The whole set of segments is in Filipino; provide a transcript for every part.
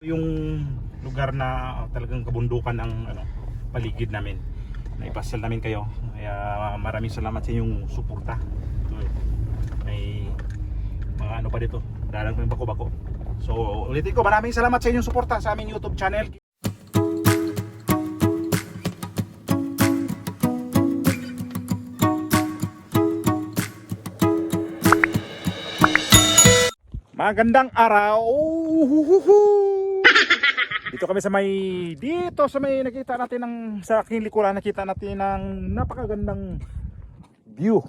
Yung lugar na talagang kabundukan ng paligid namin. Naipasyal namin kayo. Kaya maraming salamat sa inyong suporta. May mga ano pa dito. Dalang pa yung bako-bako. So ulitin ko, maraming salamat sa inyong suporta sa aming YouTube channel. Magandang araw. Dito sa may nakita natin sa aking likuran, nakita natin ng napakagandang view.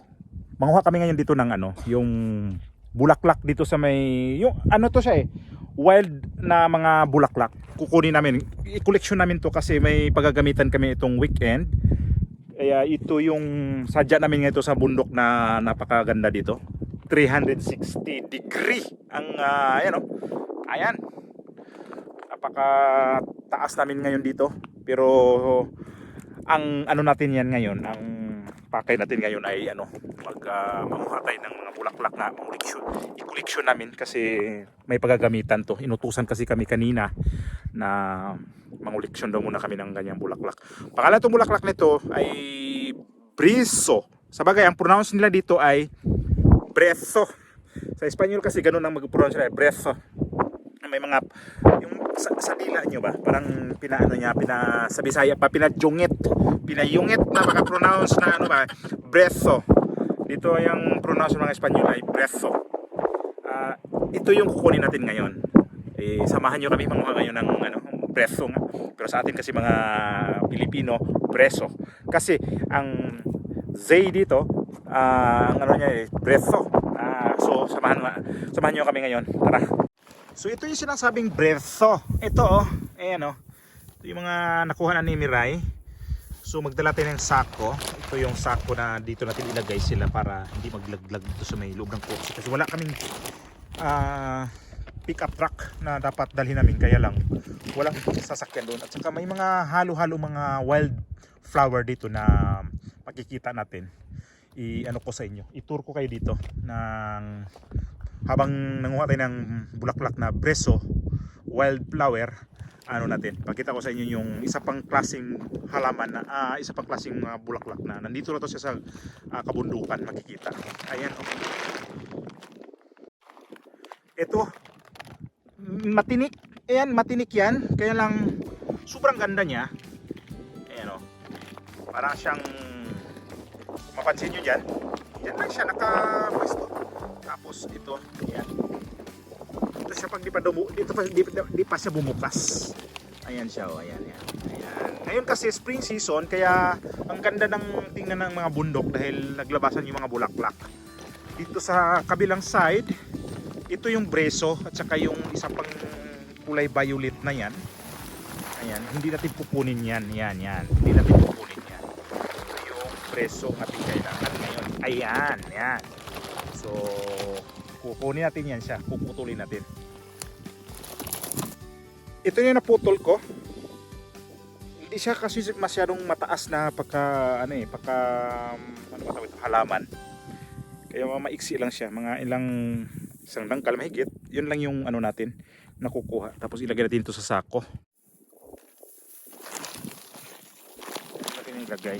Manguha kami ngayon dito ng yung bulaklak dito sa may yung to siya wild na mga bulaklak. Kukunin namin, i-collection namin to kasi may paggagamitan kami itong weekend. Kaya ito yung sadya namin ngayon sa bundok na napakaganda dito. 360 degree ang ayan, napaka taas namin ngayon dito, pero ang natin yan ngayon, ang pakay natin ngayon ay manguha tayo ng mga bulaklak na i-collection namin kasi may paggagamitan to. Inutusan kasi kami kanina na manguleksyon daw muna kami ng ganyang bulaklak. Pangalan itong bulaklak nito ay briso. Sabagay ang pronounce nila dito ay brezo. Sa Espanyol kasi ganun ang mag-pronounce nila, brezo. May mga yung sa dila nyo ba, parang sa Bisaya pa pinayungit na maka-pronounce na brezo. Dito yung pronounce ng mga Espanyol ay brezo. Ito yung kukunin natin ngayon. Samahan nyo kami manguha ngayon ng brezo nga. Pero sa atin kasi mga Pilipino, brezo. Kasi ang Z dito, ang niya brezo. So samahan nyo kami ngayon. Tara. So ito yung sinasabing brezo. Ito ito yung mga nakuha na ni Miray. So magdala tayo ng sako. Ito yung sako na dito natin ilagay sila para hindi maglaglag dito sa may loob ng kotse. Kasi wala kaming pick up truck na dapat dalhin namin, kaya lang walang sasakyan doon. At saka may mga halo-halo mga wild flower dito na makikita natin. Ko sa inyo, i-tour ko kayo dito habang nanguha tayo ng bulaklak na brezo wild flower. Pakita ko sa inyo yung isa pang klaseng halaman na isa pang klaseng bulaklak na nandito na to siya sa kabundukan, makikita. Ayan, ito matinik. Ayan, matinik yan, kaya lang sobrang ganda niya. Ayan parang siyang, mapansin nyo dyan lang siya nakapwesto. Tapos ito, ayan, ito siya pag di pa siya bumukas. Ayan siya, ayan. Ngayon kasi spring season, kaya ang ganda ng tingnan ng mga bundok dahil naglabasan yung mga bulaklak. Dito sa kabilang side, ito yung brezo at saka yung isa pang kulay violet na yan. Ayan, hindi natin kukunin yan. Hindi natin kukunin yan. Ito yung brezo natin kailangan ngayon. Ayan, yan. So kukunin natin yan siya, puputulin natin. Ito yung naputol ko. Hindi siya kasi masyadong mataas na halaman. Kaya maiksi lang siya, mga isang dangkal mahigit. Yun lang yung natin nakukuha. Tapos ilagay natin ito sa sako. Natin ilagay.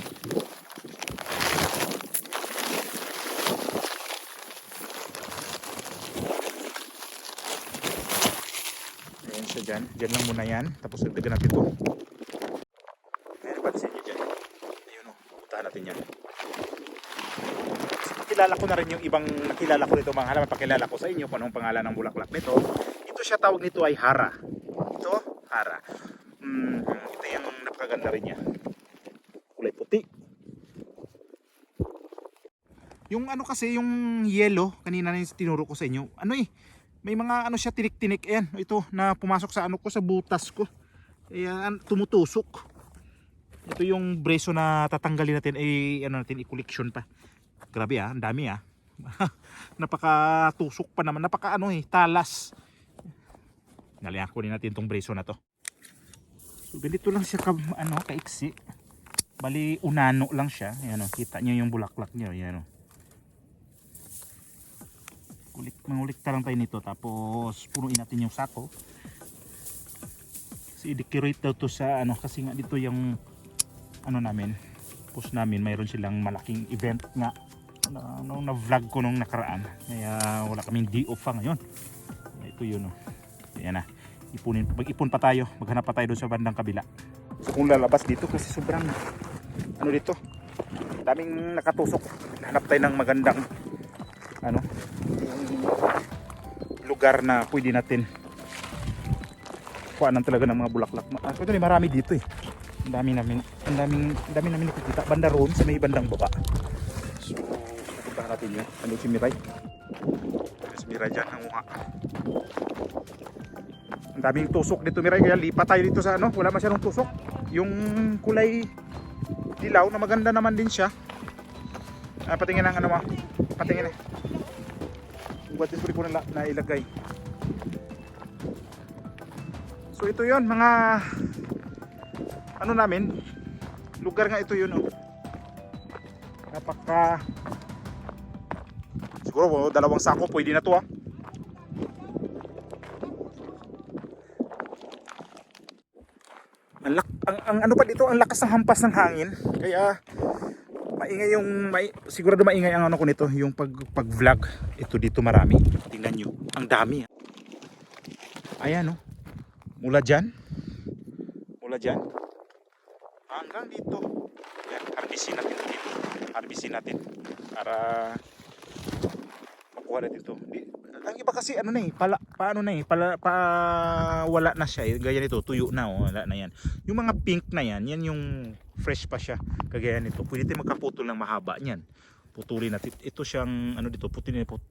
Ayan siya dyan lang muna yan. Tapos ilagay natin ito. Ayan, pansin nyo dyan. Ayun puntahan natin yan. Kilala ko na rin yung ibang nakilala ko nito mga halaman. Pakilala ko sa inyo kung anong pangalan ng bulaklak nito. Ito siya, tawag nito ay hara. Ito, hara. Ito yung napakaganda rin niya. Kulay puti. Yung kasi, yung yellow, kanina na yung tinuro ko sa inyo. May mga siya, tinik-tinik. Ayan, ito na pumasok sa sa butas ko. Ayan, tumutusok. Ito yung brezo na tatanggalin natin. Natin, i-collection pa. Grabe ang dami napakatusok pa naman, talas. Kunin natin tong brezo na to. So ganito lang siya kaiksi. Bali unano lang siya. Ayan kita niyo yung bulaklak niyo, ayan mangulikta lang tayo nito, tapos punuin natin yung sako. Si i-decorate daw to sa ano, kasi nga dito yung ano namin, post namin, mayroon silang malaking event nga na vlog ko nung nakaraan, kaya wala kaming day off pa ngayon. Ito yun, oh. Ayan na, mag-ipon pa tayo, maghanap pa tayo doon sa bandang kabila. So kung lalabas dito kasi sobrang ano dito, daming nakatusok, hanap tayo ng magandang ano lugar na pwede natin kuhanan talaga ng mga bulaklak. Actually marami dito eh. Ang dami namin nakikita banda roon sa may bandang baba. So puntahan natin yun. Ano si Miray? Si Miray dyan ang mukha. Ang daming tusok dito, Miray, kaya lipat tayo dito sa ano, wala masyadong tusok. Yung kulay dilaw na maganda naman din siya. Patingin ng ano mo. Patingin eh. Buat ko na ilagay. So ito yon mga ano namin, lugar nga ito yun, oh. Napaka siguro dalawang sako pwede na to, ah. Ang ano pa dito, ang lakas ng hampas ng hangin, kaya maingay sigurado maingay ang ano ko nito, yung pag-vlog. Ito dito marami, tingnan nyo, ang dami, ah. Ayan, oh. Mula dyan hanggang dito. Yan, harbisin natin para makuha natin ito. Ang iba kasi ano na eh, wala na siya eh. Gaya nito, tuyo na, oh, wala na yan. Yung mga pink na yan yung fresh pa siya. Kagaya nito, pwede tayo magkaputol ng mahaba niyan. Putulin natin, ito siyang ano dito,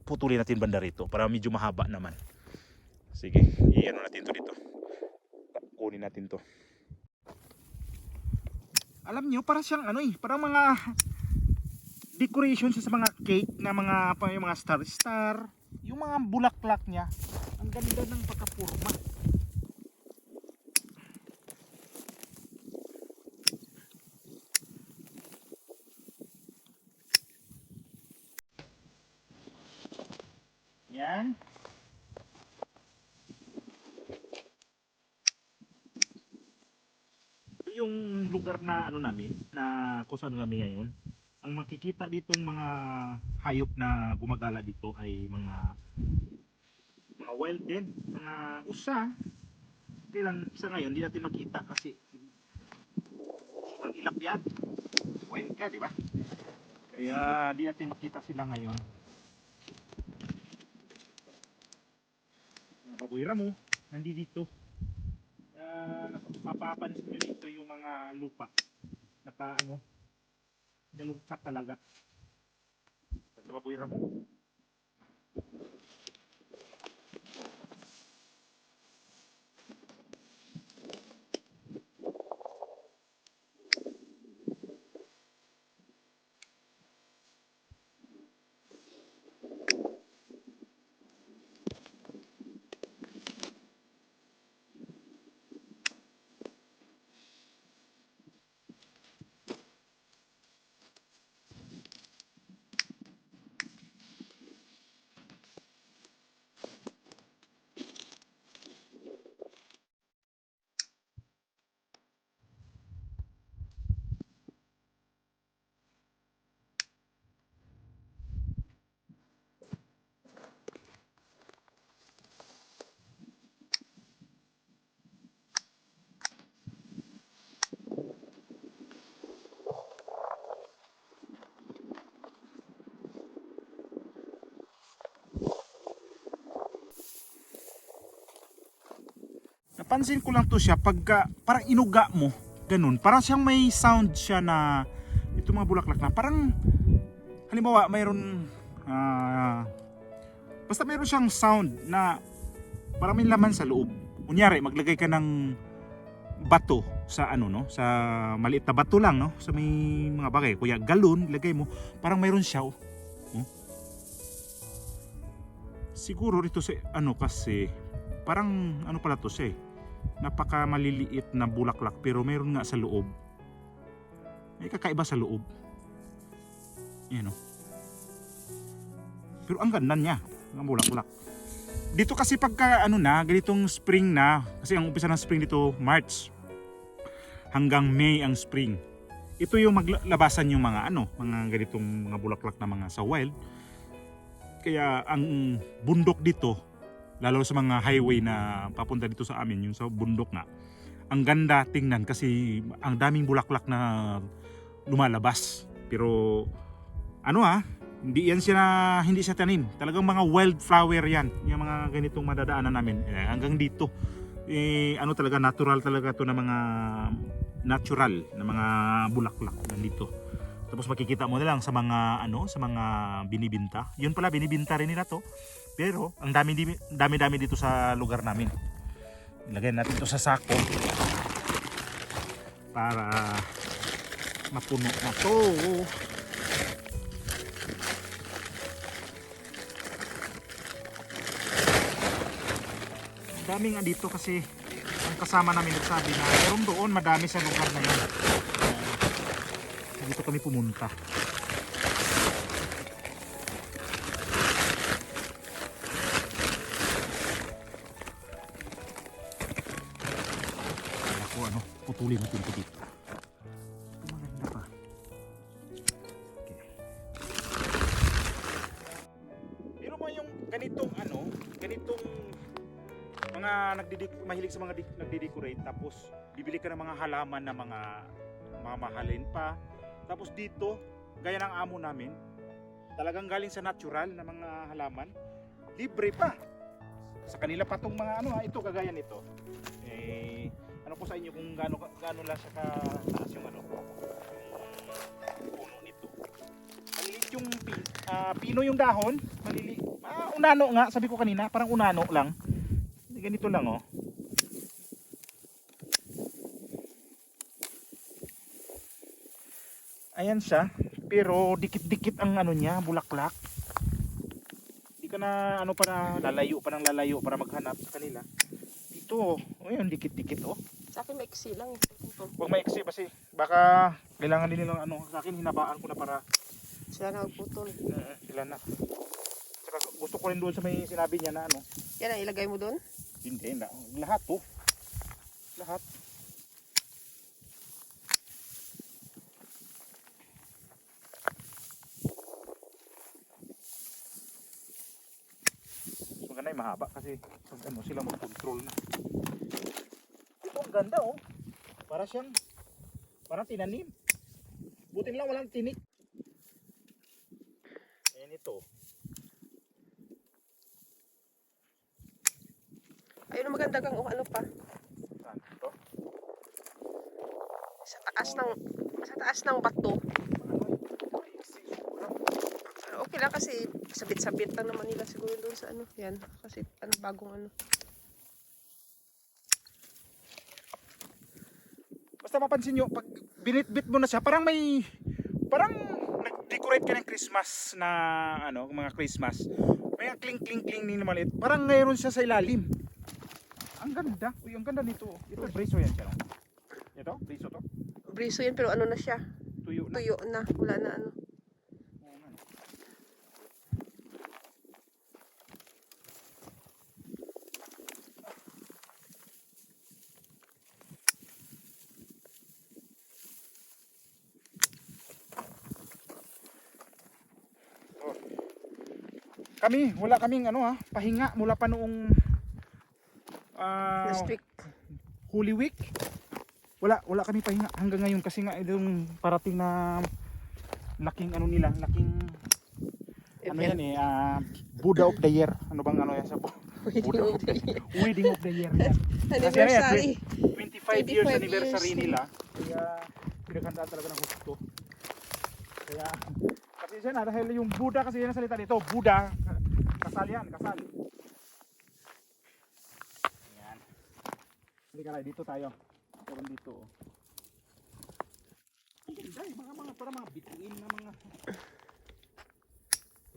putulin natin banda rito para medyo mahaba naman. Sige, iano natin to dito. Kunin natin to. Alam nyo, parang siyang ano eh, parang mga decoration siya sa mga cake na yung mga star, yung mga bulaklak niya. Ang ganda ng pagkapurma. Yan. Yung lugar na ano namin, na kung saan kami ngayon, ang makikita ditong mga hayop na gumagala dito ay mga wild din, mga usa. Hindi lang sa ngayon, hindi natin makita kasi ang ilap yan. Wild ka, di ba? Kaya hindi natin makita sila ngayon. Mga babuira mo, nandito. Mapapansin nyo dito yung mga lupa nalungkat talaga sa babuira mo. Napansin ko lang to siya pagka parang inuga mo, ganun. Parang siyang may sound siya na ito mga bulaklak na parang halimbawa mayroon basta mayroon siyang sound na parang may laman sa loob. Kunyari maglagay ka ng bato sa ano no, sa maliit na bato lang no, sa may mga bagay, kuya galon, ilagay mo, parang mayroon siya oh. Siguro dito sa ano kasi parang ano pala to siya eh, napaka maliliit na bulaklak pero mayroon nga sa loob, may kakaiba sa loob yan o. Pero ang ganda niya ng bulaklak. dito kasi pagka ano na, ganitong spring na, kasi ang umpisa ng spring dito March hanggang May ang spring. Ito yung maglabasan yung mga ano, mga ganitong mga bulaklak na mga sa wild. Kaya ang bundok dito, lalo sa mga highway na papunta dito sa amin, yung sa bundok na, ang ganda tingnan kasi ang daming bulaklak na lumalabas. Pero ano hindi siya tanim. Talagang mga wildflower yan. Yung mga ganitong madadaanan namin. Hanggang dito. Ano talaga, natural talaga to na mga natural na mga bulaklak nandito. Tapos makikita mo na lang sa mga sa mga binibinta. Yun pala, binibinta rin nila to. Pero ang dami dito sa lugar namin. Ilagay natin ito sa sako para mapuno na to. Dami nga dito kasi ang kasama namin nagsabi na meron doon madami sa lugar na yun. Dito kami pumunta. Kaya ko putulin natin ito dito. Maganda pa. Okay. Pero mo yung ganitong ganitong mga mahilig sa mga nagde-decorate, tapos bibili ka ng mga halaman na mga mamahalin pa. Tapos dito, gaya ng amo namin, talagang galing sa natural na mga halaman, libre pa. Sa kanila pa tong mga ito kagaya nito. Ano ko sa inyo kung gaano lang siya kataas yung puno nito. Maliliit yung pino yung dahon, maliliit. Unano nga, sabi ko kanina, parang unano lang. Ganito lang Ayan siya, pero dikit-dikit ang niya, bulaklak. Hindi ka na para lalayo para maghanap sa kanila. Dito, ayun, dikit-dikit Sa akin maiksi lang. Huwag maiksi kasi baka kailangan din nilang sa akin hinabaan ko na para Sila na magputol. Sila na. Saka gusto ko rin doon sa may sinabi niya na Yan ang ilagay mo doon? Hindi, lahat lahat. Maganda yung mahaba kasi sila mag-control na. Ito ang ganda parang tinanim. Buti lang walang tinik. Ayan ito. Ayun ang maganda kang pa. Saan ito? Sa taas ng bato. Okay lang kasi sabit-sabit lang naman nila siguro doon sa yan. Kasi bagong Basta mapansin nyo, pag binitbit mo na siya, parang nag-decorate ka ng Christmas na mga Christmas. May kling-kling-kling din na maliit. Parang ngayon siya sa ilalim. Ang ganda. Uy, ang ganda nito. Ito, briso yan siya. Ito, briso to. Briso yan pero na siya. Tuyo na. Tuyo na. Wala na Wala kaming pahinga mula pa noong last week. Holy Week. Wala kami pahinga hanggang ngayon kasi nga yung parating na laking laking Buddha of the Year. Ano bang yan sa Wedding of the Year yan. Anniversary. 25 years anniversary nila. Kaya pinaghandaan talaga ng gusto. Kaya kasi siya dahil yung Buddha kasi yan ang salita nito. Buddha. Kasal yan, kasal. Ayan. Halika na, dito tayo. Meron dito. Ang ganda para mga bituin na mga.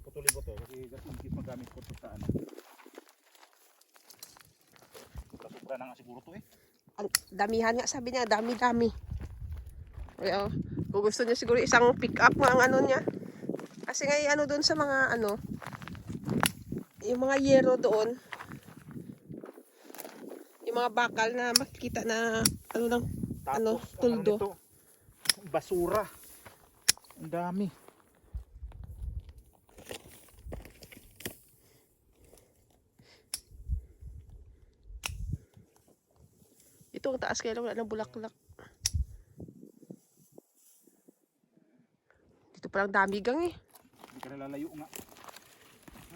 Putulin ko to kasi in magamit ko to sa Sobra na nga siguro to Ang damihan nga sabi niya, dami-dami. Kung gusto niya siguro isang pick up nga ang niya. Kasi nga doon sa mga yung mga yero doon, Yung mga bakal na makikita na ano lang, ano, Tapos, tuldo. nito? Basura. Ang dami. Ito ang taas kaya lang wala ng bulaklak. Dito palang dami gang eh. Hindi ka nalalayo nga.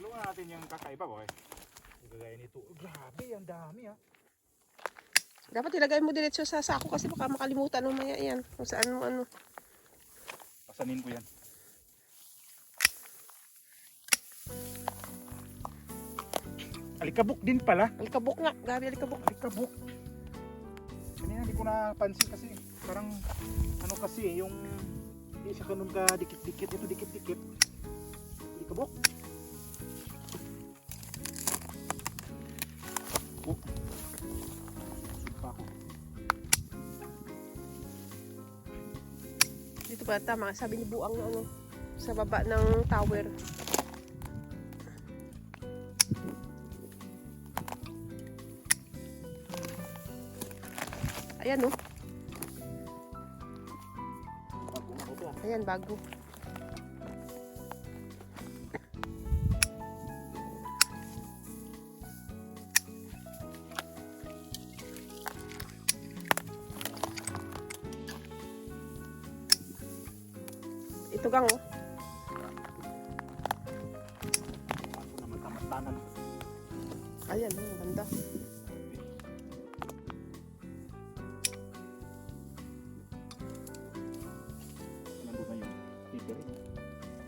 Haluan natin yung kakaiba boy. Gagaya nito. Oh, grabe, ang dami ha. Dapat ilagay mo diretso sa sako kasi baka makalimutan mamaya yan. Kung saan mo ano. Pasanin ko yan. Alikabok din pala. Alikabok nga. Gabi alikabok. Alikabok. Kanina hindi ko napansin kasi parang ano kasi yung hindi siya ganun ka dikit-dikit. Ito dikit-dikit. Alikabok. Oh. Sumpa ko. Dito pa tama. Sabi ni Buang na ano. Sa baba ng tower. Ayan oh. Ayan bago. Ito gang oh. Ayan oh, banda.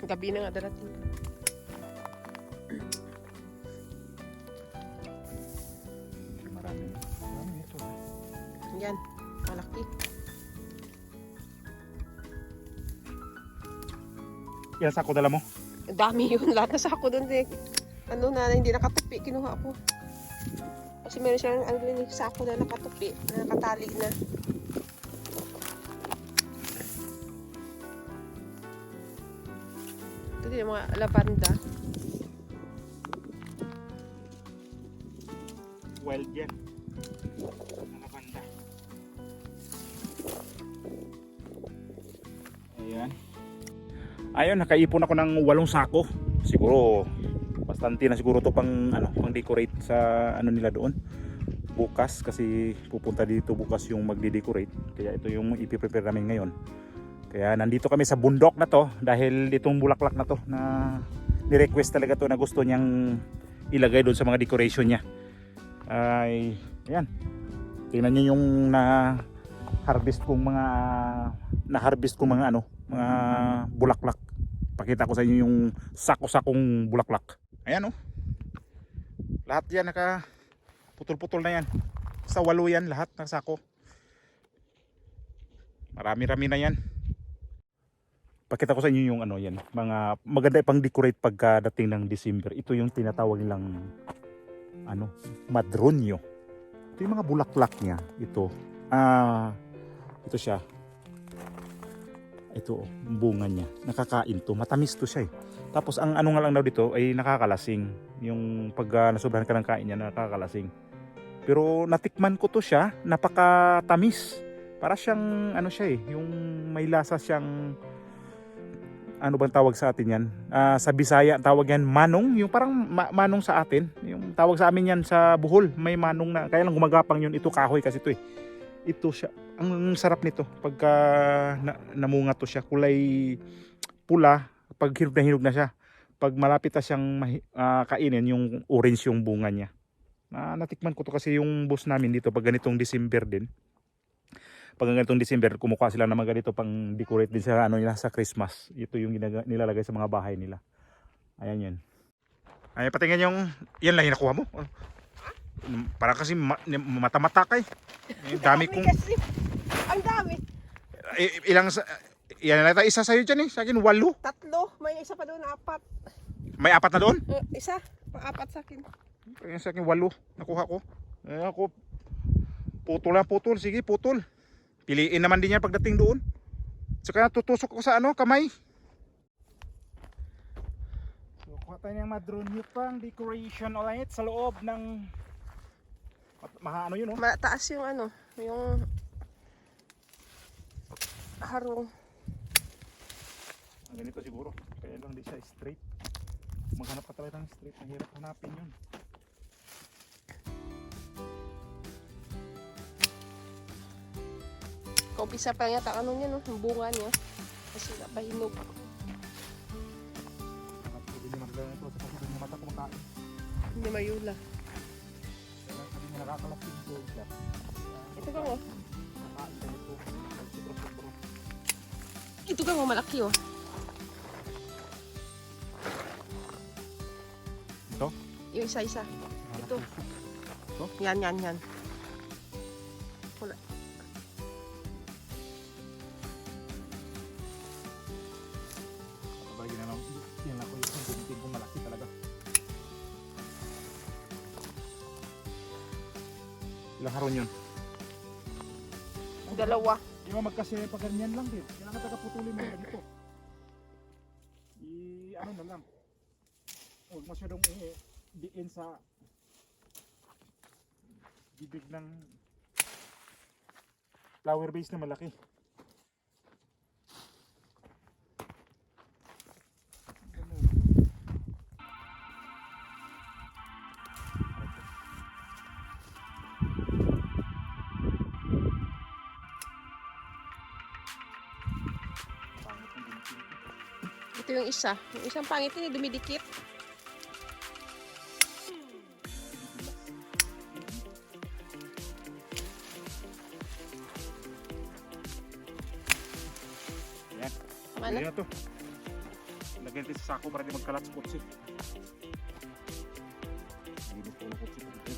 Gabi na nga darating. Marami. Marami ito. Yan, malaki. Yan sako dala mo? Ang dami yun. Lahat na sako doon eh. Ano na, hindi nakatupi. Kinuha ko. Kasi meron siyang ano, sako na nakatupi. Na nakatali na. Ito din yung mga lavanda. Wild yan. Lavanda. Ayan. Ayun, nakaipon ako ng 8 sako. Siguro bastante na siguro to pang ano, pang decorate sa ano nila doon. Bukas kasi pupunta dito bukas yung magde-decorate. Kaya ito yung ipi-prepare namin ngayon. Kaya nandito kami sa bundok na to dahil itong bulaklak na to na ni-request talaga to na gusto niyang ilagay doon sa mga decoration niya. Ay, ayan. Tingnan niyo yung na-harvest kong mga ano, mga bulaklak. Pakita ko sa inyo yung sako-sakong bulaklak. Ayan oh. Lahat yan naka putol-putol na yan. Sa 8 yan lahat ng sako. Marami-rami na yan. Pakita ko sa inyo yung ano yan, mga maganda pang decorate pagkadating ng December. Ito yung tinatawag nilang ano, madronyo. Ito yung mga bulaklak niya. Ito. Ito siya. Ito bunga niya. Nakakain to. Matamis to siya eh. Tapos ang ano nga lang daw dito ay nakakalasing. Yung pag nasobrahan ka ng kain niya, nakakalasing. Pero natikman ko to siya, napakatamis. Para siyang ano siya eh, yung may lasa siyang ano bang tawag sa atin yan? Sa Bisaya tawag yan manong, yung parang manong sa atin. Yung tawag sa amin yan sa Bohol, may manong na. Kaya lang gumagapang yun, ito kahoy kasi ito eh. Ito siya, ang sarap nito pagka namunga to siya, kulay pula, pag hinog na siya. Pag malapit na siyang kainin, yung orange yung bunga niya. Natikman ko to kasi yung boss namin dito pag ganitong December din. Pag ganitong December, kumukuha sila ng mga ganito pang decorate din sa ano nila sa Christmas. Ito yung nilalagay sa mga bahay nila. Ayan yan. Ay patingin yung yan lang yung nakuha mo. Para kasi mata-mata kay. Dami kong ang dami. Ilang yan na isa sa iyo diyan eh. Sa akin 8. 3, may isa pa doon 4. May 4 na doon? Isa, pa-4 sa akin. Sa akin 8 nakuha ko. Ako putol. Sige, putol. Piliin naman din yan pagdating doon. Saka tutusok ko sa ano, kamay. So, kuha tayo ng madronyo pang decoration ulit sa loob ng Ano yun, oh. Mataas yung ano, yung harong. Ganito siguro. Kaya lang di siya straight. Maghanap ka talaga ng straight. Mahirap hanapin yun. Kaumpisa pa lang yata ano niya, no? Yung bunga niya. Kasi nabahinog. Hindi naman gano'n ito. Sa kasi yung mata kumakain. Hindi mayula. Kaya sabi niya nakakalapin ko. Ito ka mo. Nakain ka nito. Sobro-sobro. Ito ka mo, malaki oh. Ito? Yung isa-isa. Ito. Ito? Yan. Wala. Sabay yun lang. Yan lang ko yung gunting kong malaki talaga. Ilang haron yun? Dalawa. Di ba magkasi pa ganyan lang din. Kaya nakatagaputulin mo yung ganito. Ano na lang. Huwag masyadong diin sa bibig ng flower base na malaki. Ito yung isa. Yung isang pangit yun, dumidikit. Ayan. Tama na. Ayan to. Lagyan natin sa sako para di magkalat sa kutsi. Linis po ng kutsi ko dito.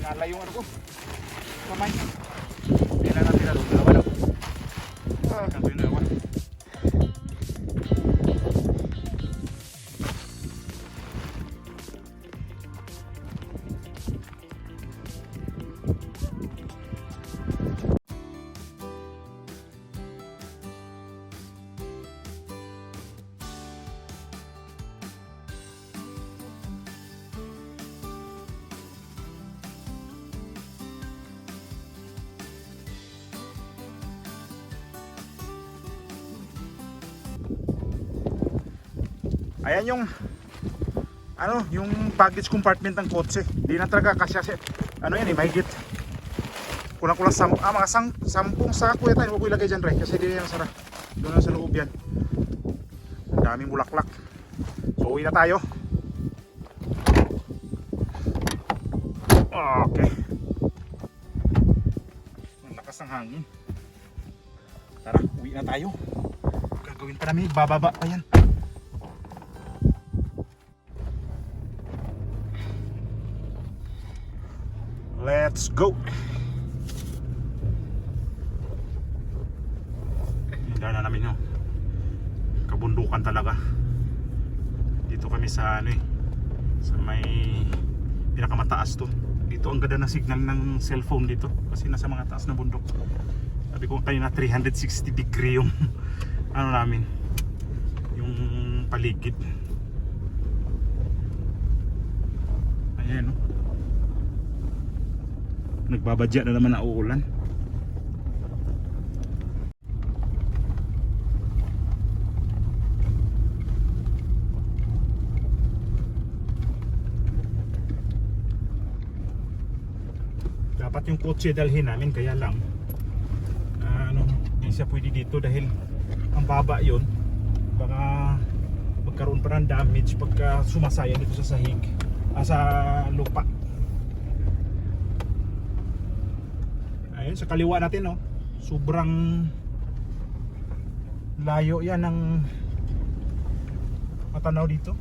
Nala yung ano ko. Kamay. Pila natin na doon. Dalawa lang. Ikan ko yung dalawa. Ayan yung yung baggage compartment ng kotse. Di na talaga kasya ano yan mahigit. Kulang-kulang mga 10 sako yata. Huwag ko ilagay dyan, Ray, kasi di yan sara. Doon na sa loob yan. Ang daming bulaklak. So uwi na tayo. Okay. Ang lakas ng hangin. Tara, uwi na tayo. Gagawin pa namin, bababa pa yan. Let's go! Handa na namin kabundukan talaga. Dito kami sa sa may pinakamataas to. Dito ang ganda ng signal ng cellphone dito kasi nasa mga taas na bundok. Sabi ko kanina 360 degree yung namin, yung paligid. Ayan nagbabadya na naman na uulan. Dapat yung kotse dalhin namin, kaya lang hindi siya pwede dito dahil ang baba yun. Baka magkaroon pa ng damage pagka sumasaya dito sa sahig, sa lupa. Ayun, sa kaliwa natin sobrang layo yan ng matanaw dito.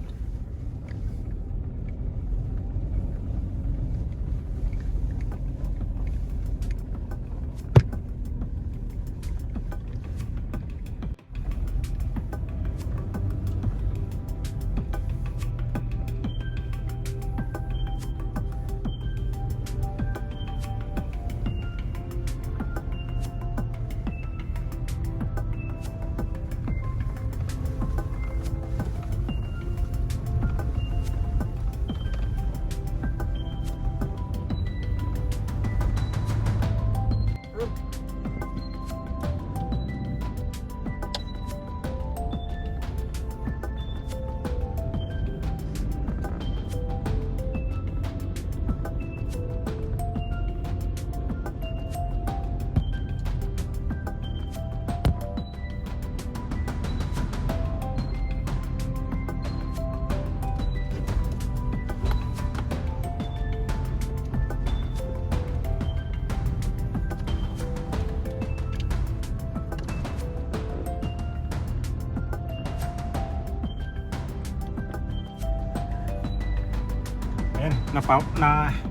Ayan,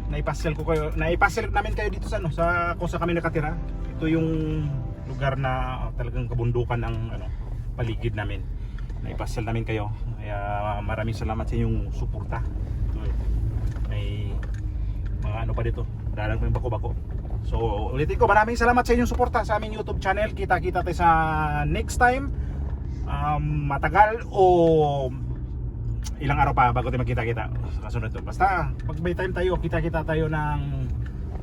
naipasyal ko kayo, naipasyal namin kayo dito sa ano, sa kung saan kami nakatira. Ito yung lugar na talagang kabundukan ng ano, paligid namin. Naipasyal namin kayo. Kaya maraming salamat sa inyong suporta. Ito, may mga ano pa dito, dalang pa yung bako-bako. So ulitin ko, maraming salamat sa inyong suporta sa aming YouTube channel. Kita-kita tayo sa next time. Matagal o ilang araw pa bago tayo magkita-kita sa kasunod to. Basta pag may time tayo, kita-kita tayo ng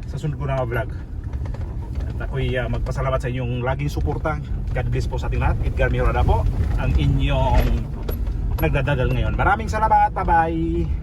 sa sunod ko na vlog. At ako'y magpasalamat sa inyong laging suporta. God bless po sa ating lahat. Edgar Mirada po, ang inyong nagdadadal ngayon. Maraming salamat, bye bye.